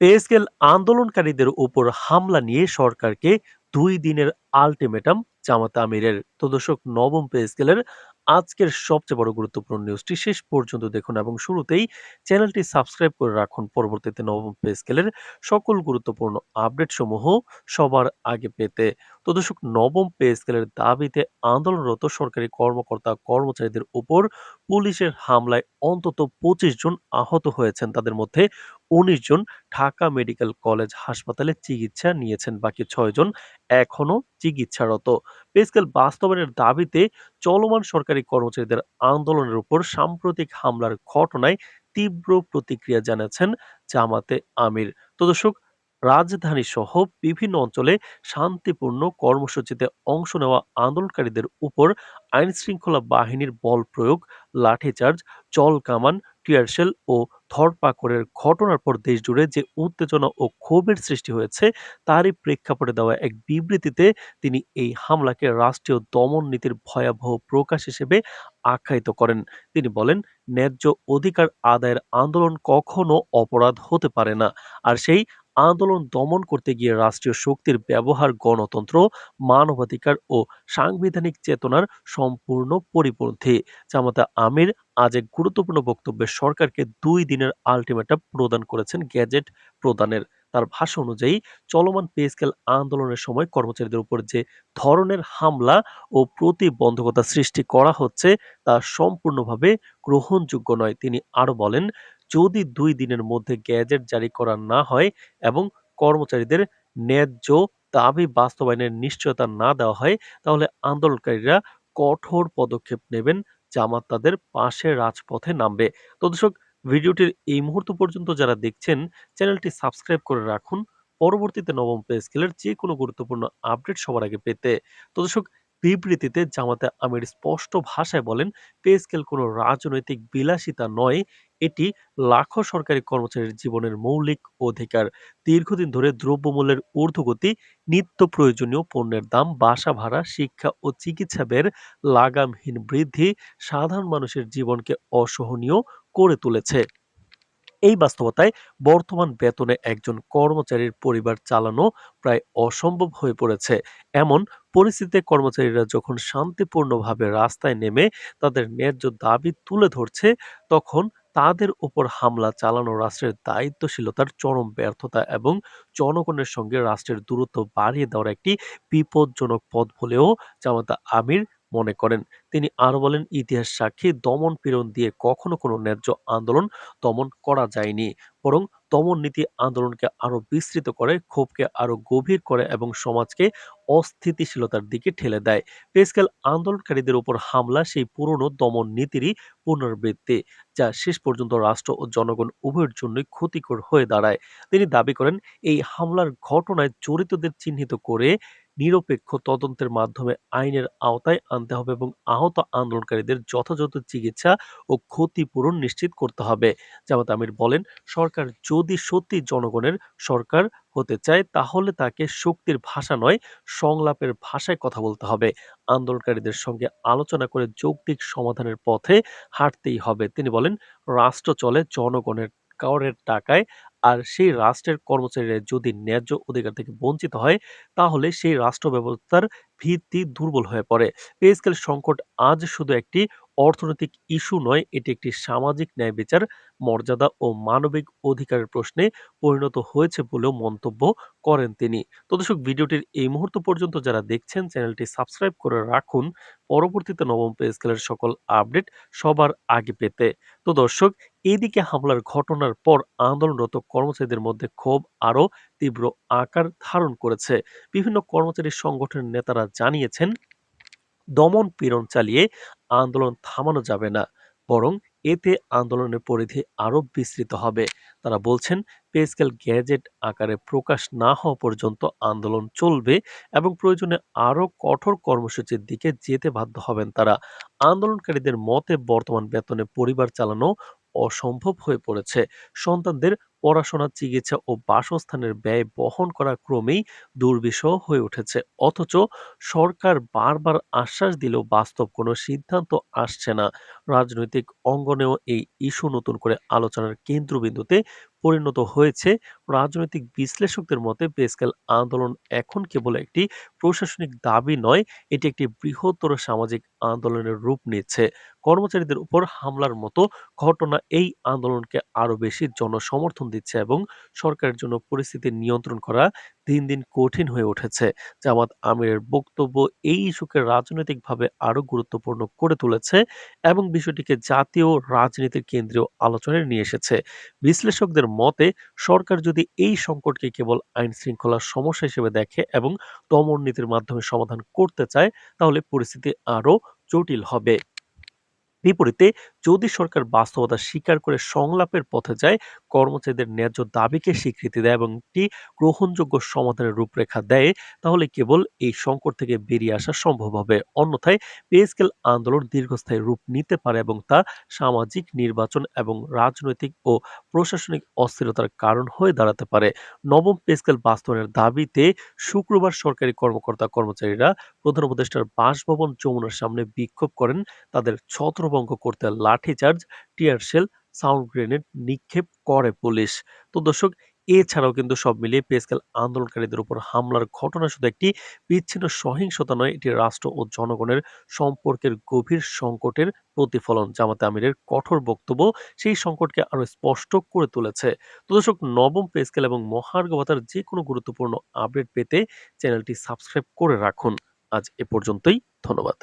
Pay scale আন্দোলনকারীদের উপর হামলা নিয়ে সরকারকে ২ দিনের আল্টিমেটাম জামাত আমিরের। তো দর্শক, নবম পে স্কেলের আজকের সবচেয়ে বড় গুরুত্বপূর্ণ নিউজটি শেষ পর্যন্ত দেখুন এবং শুরুতেই চ্যানেলটি সাবস্ক্রাইব করে রাখুন পরবর্তীতে নবম পে স্কেলের সকল গুরুত্বপূর্ণ আপডেট সমূহ সবার আগে পেতে। তো দর্শক, নবম পে স্কেলের দাবিতে আন্দোলনরত সরকারি কর্মকর্তা কর্মচারীদের উপর পুলিশের হামলায় অন্তত ২৫ জন আহত হয়েছেন। তাদের মধ্যে ১৯ জন ঢাকা মেডিকেল কলেজ হাসপাতালে চিকিৎসা নিয়েছেন, বাকি ৬ জন এখনো চিকিৎসারত। পে স্কেল বাস্তবায়নের দাবিতে চলমান সরকারি কর্মচারীদের আন্দোলনের উপর সাম্প্রতিক হামলার ঘটনায় তীব্র প্রতিক্রিয়া জানিয়েছেন জামাতে আমির। তো দর্শক, রাজধানী সহ বিভিন্ন অঞ্চলে শান্তিপূর্ণ কর্মসূচিতে অংশ নেওয়া আন্দোলনকারীদের উপর আইন শৃঙ্খলা বাহিনীর বল প্রয়োগ, লাঠিচার্জ, জলকামান, টিয়ারশেল ও ধরপাকড়ের ঘটনার পর দেশজুড়ে যে উত্তেজনা ও ক্ষোভের সৃষ্টি হয়েছে তারই প্রেক্ষাপটে দেওয়া এক বিবৃতিতে তিনি এই হামলাকে রাষ্ট্রীয় দমন নীতির ভয়াবহ প্রকাশ হিসেবে আখ্যায়িত করেন। তিনি বলেন, ন্যায্য অধিকার আদায়ের আন্দোলন কখনো অপরাধ হতে পারে না, আর সেই আন্দোলন দমন করতে গিয়ে রাষ্ট্রীয় শক্তির ব্যবহার গণতন্ত্র, মানবাধিকার ও সাংবিধানিক চেতনার সম্পূর্ণ পরিপন্থী। জামাতা আমির আজ এক গুরুত্বপূর্ণ বক্তব্যে সরকারকে ২ দিনের আল্টিমেটাম প্রদান করেছেন গ্যাজেট প্রদানের। তার ভাষ্য অনুযায়ী চলমান পে স্কেল আন্দোলনের সময় কর্মচারীদের উপর যে ধরনের হামলা ও প্রতিবন্ধকতা সৃষ্টি করা হচ্ছে তা সম্পূর্ণভাবে গ্রহণযোগ্য নয়। তিনি আরো বলেন, যদি ২ দিনের মধ্যে গ্যাজেট জারি করা না হয় এবং কর্মচারীদের ন্যায্য দাবি বাস্তবায়নের নিশ্চয়তা না দেওয়া হয়, তাহলে আন্দোলনকারীরা কঠোর পদক্ষেপ নেবেন। জামাত তাদের পাশে রাজপথে নামবে। তো দর্শক, ভিডিওটির এই মুহূর্ত পর্যন্ত যারা দেখছেন, চ্যানেলটি সাবস্ক্রাইব করে রাখুন পরবর্তীতে নবম পে স্কেলের যে কোনো গুরুত্বপূর্ণ আপডেট সবার আগে পেতে। তো দর্শক, বিবৃতিতে জামাতে আমির স্পষ্ট ভাষায় বলেন, পে স্কেল কোনো রাজনৈতিক বিলাসিতা নয়, এটি লাখো সরকারি কর্মচারীর জীবনের মৌলিক অধিকার। দীর্ঘদিন ধরে দ্রব্যমূল্যের ঊর্ধ্বগতি, নিত্য প্রয়োজনীয় পণ্যের দাম, বাসা ভাড়া, শিক্ষা ও চিকিৎসা ব্যয়ের লাগামহীন বৃদ্ধি সাধারণ মানুষের জীবনকে অসহনীয় করে তুলেছে। এই বাস্তবতায় বর্তমান বেতনে একজন কর্মচারীর পরিবার চালানো প্রায় অসম্ভব হয়ে পড়েছে। এমন পরিস্থিতিতে কর্মচারীরা যখন শান্তিপূর্ণভাবে রাস্তায় নেমে তাদের ন্যায্য দাবি তুলে ধরছে, তখন তাদের উপর হামলা চালানো রাষ্ট্রের দায়িত্বশীলতার চরম ব্যর্থতা এবং জনগণের সঙ্গে রাষ্ট্রের দূরত্ব বাড়িয়ে দেওয়ার একটি বিপজ্জনক পথ বলেও জামাতা আমির মনে করেন। তিনি আরো বলেন, ইতিহাস সাক্ষী দমন পীড়ন দিয়ে কখনো কোনো ন্যায্য আন্দোলন দমন করা যায়নি, বরং দমন নীতি আন্দোলনকে আরো বিস্তৃত করে, ক্ষোভকে আরো গভীর করে এবং সমাজকে অস্থিতিশীলতার দিকে ঠেলে দেয়। পে স্কেল আন্দোলনকারীদের উপর হামলা সেই পুরনো দমন নীতিরই পুনরাবৃত্তি, যা শেষ পর্যন্ত রাষ্ট্র ও জনগণ উভয়ের জন্যই ক্ষতিকর হয়ে দাঁড়ায়। তিনি দাবি করেন, এই হামলার ঘটনায় জড়িতদের চিহ্নিত করে নিরপেক্ষ তদন্তের মাধ্যমে আইনের আওতায় আনতে হবে এবং আহত আন্দোলনকারীদের যথাযথ চিকিৎসা ও ক্ষতিপূরণ নিশ্চিত করতে হবে। জামাত আমির বলেন, সরকার যদি সত্যি জনগণের সরকার হতে চায়, তাহলে তাকে শক্তির ভাষা নয়, সংলাপের ভাষায় কথা বলতে হবে। আন্দোলনকারীদের সঙ্গে আলোচনা করে যৌক্তিক সমাধানের পথে হাঁটতেই হবে। তিনি বলেন, রাষ্ট্র চলে জনগণের করের টাকায়, আর সেই রাষ্ট্রের কর্মচারীরা যদি ন্যায্য অধিকার থেকে বঞ্চিত হয়, তাহলে সেই রাষ্ট্র ব্যবস্থার ভিত্তি দুর্বল হয়ে পড়ে। পে স্কেল সংকট আজ শুধু একটি অর্থনৈতিক ইস্যু নয়, এটি একটি সামাজিক ন্যায় বিচার, মর্যাদা ও মানবিক অধিকারের প্রশ্নে পরিণত হয়েছে বলেও মন্তব্য করেন তিনি। তো দর্শক, ভিডিওটির এই মুহূর্ত পর্যন্ত যারা দেখছেন, চ্যানেলটি সাবস্ক্রাইব করে রাখুন পরবর্তীতে নবম পে স্কেলের সকল আপডেট সবার আগে পেতে। তো দর্শক, এদিকে হামলার ঘটনার পর আন্দোলনরত কর্মচারীদের মধ্যে ক্ষোভ আরও তীব্র আকার ধারণ করেছে। বিভিন্ন কর্মচারী সংগঠনের নেতারা জানিয়েছেন, দমন পীড়ন চালিয়ে আন্দোলন থামানো যাবে না, বরং এতে আন্দোলনের পরিধি আরো বিস্তৃত হবে। তারা বলছেন, পে স্কেল গ্যাজেট আকারে প্রকাশ না হওয়া পর্যন্ত আন্দোলন চলবে এবং প্রয়োজনে আরো কঠোর কর্মসূচির দিকে যেতে বাধ্য হবেন তারা। আন্দোলনকারীদের মতে বর্তমান বেতনে পরিবার চালানো অসম্ভব হয়ে পড়েছে। সন্তানদের পড়াশোনা, চিকিৎসা ও বাসস্থানের ব্যয় বহন করা ক্রমেই দুর্বিষহ হয়ে উঠেছে। অথচ সরকার বারবার আশ্বাস দিলেও বাস্তব কোনো সিদ্ধান্ত আসছে না। রাজনৈতিক অঙ্গনেও এই ইস্যু নতুন করে আলোচনার কেন্দ্রবিন্দুতে পরিণত হয়েছে। রাজনৈতিক বিশ্লেষকদের মতে পে স্কেল আন্দোলন এখন কেবল একটি প্রশাসনিক দাবি নয়, এটি একটি বৃহত্তর সামাজিক আন্দোলনের রূপ নিচ্ছে। কর্মচারীদের উপর হামলার মতো ঘটনা এই আন্দোলনকে আরো বেশি জনসমর্থন দিচ্ছে এবং সরকারের জন্য পরিস্থিতি নিয়ন্ত্রণ করা দিন দিন কঠিন হয়ে উঠেছে। জামাত আমিরের বক্তব্য এই ইস্যুকে রাজনৈতিকভাবে আরো গুরুত্বপূর্ণ করে তুলেছে এবং বিষয়টিকে জাতীয় রাজনীতির কেন্দ্রীয় আলোচনায় নিয়ে এসেছে। বিশ্লেষকদের মতে সরকার যদি এই সংকটকে কেবল আইন শৃঙ্খলার সমস্যা হিসেবে দেখে এবং দমন নীতির মাধ্যমে সমাধান করতে চায়, তাহলে পরিস্থিতি আরো জটিল হবে। বিপরীতে যদি সরকার বাস্তবতা স্বীকার করে সংলাপের পথে যায়, কর্মচারীদের ন্যায্য দাবিকে স্বীকৃতি দেয় এবং একটি গ্রহণযোগ্য সমাধানের রূপরেখা দেয়, তাহলে কেবল এই সংকট থেকে বেরিয়ে আসা সম্ভব হবে। অন্যথায় পে স্কেল আন্দোলন দীর্ঘস্থায়ী রূপ নিতে পারে এবং তা সামাজিক, নির্বাচন এবং রাজনৈতিক ও প্রশাসনিক অস্থিরতার কারণ হয়ে দাঁড়াতে পারে। নবম পে স্কেল বাস্তবায়নের দাবিতে শুক্রবার সরকারি কর্মকর্তা কর্মচারীরা প্রধান উপদেষ্টার বাসভবন যমুনার সামনে বিক্ষোভ করেন। তাদের ছত্রভঙ্গ করতে লাঠিচার্জ, টিয়ার শেল, সাউন্ড গ্রেনেড নিক্ষেপ করে পুলিশ। তো দর্শক, এছাড়াও কিন্তু সব মিলিয়ে পে স্কেল আন্দোলনকারীদের উপর হামলার ঘটনা শুধু একটি বিচ্ছিন্ন সহিংসতা নয়, এটি রাষ্ট্র ও জনগণের সম্পর্কের গভীর সংকটের প্রতিফলন। জামাতে আমিরের কঠোর বক্তব্য সেই সংকটকে আরো স্পষ্ট করে তুলেছে। তো দর্শক, নবম পে স্কেল এবং মহার্ঘ ভাতার যে কোনো গুরুত্বপূর্ণ আপডেট পেতে চ্যানেলটি সাবস্ক্রাইব করে রাখুন। আজ এ পর্যন্তই। ধন্যবাদ।